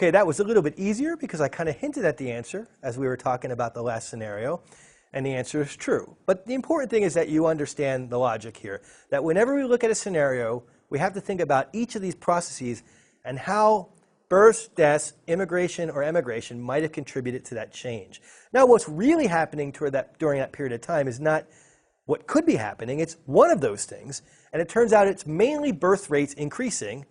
Okay, that was a little bit easier because I kind of hinted at the answer as we were talking about the last scenario, and the answer is true. But the important thing is that you understand the logic here, that whenever we look at a scenario, we have to think about each of these processes and how births, deaths, immigration, or emigration might have contributed to that change. Now, what's really happening during that period of time is not what could be happening, it's one of those things, and it turns out it's mainly birth rates increasing,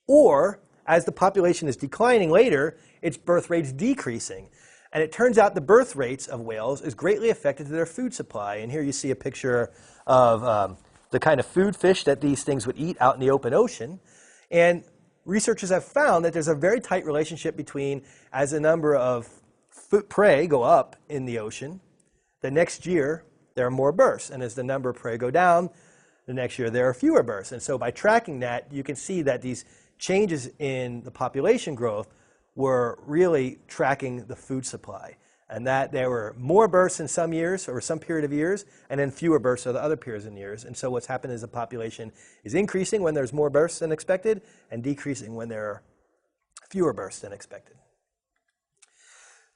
or as the population is declining later, its birth rates decreasing. And it turns out the birth rates of whales is greatly affected to their food supply. And here you see a picture of the kind of food fish that these things would eat out in the open ocean. And researchers have found that there's a very tight relationship between, as the number of prey go up in the ocean, the next year there are more births. And as the number of prey go down, the next year there are fewer births. And so by tracking that, you can see that these changes in the population growth were really tracking the food supply, and that there were more births in some years or some period of years, and then fewer births in the other periods in years. And so what's happened is the population is increasing when there's more births than expected and decreasing when there are fewer births than expected.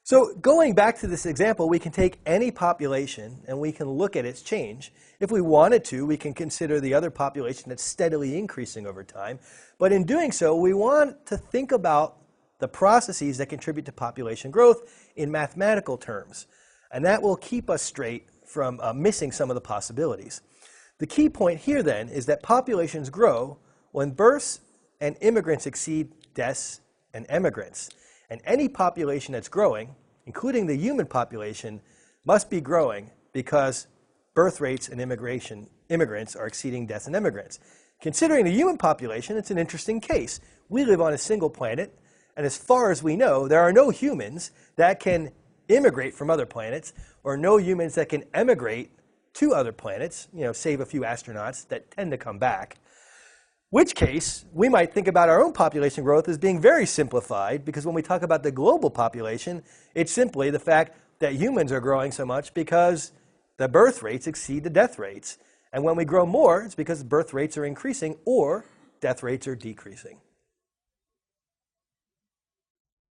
So going back to this example, we can take any population and we can look at its change. If we wanted to, we can consider the other population that's steadily increasing over time. But in doing so, we want to think about the processes that contribute to population growth in mathematical terms. And that will keep us straight from missing some of the possibilities. The key point here then is that populations grow when births and immigrants exceed deaths and emigrants. And any population that's growing, including the human population, must be growing because birth rates and immigrants are exceeding deaths and immigrants. Considering the human population, it's an interesting case. We live on a single planet, and as far as we know, there are no humans that can immigrate from other planets, or no humans that can emigrate to other planets, save a few astronauts that tend to come back. Which case, we might think about our own population growth as being very simplified, because when we talk about the global population, it's simply the fact that humans are growing so much because the birth rates exceed the death rates. And when we grow more, it's because birth rates are increasing or death rates are decreasing.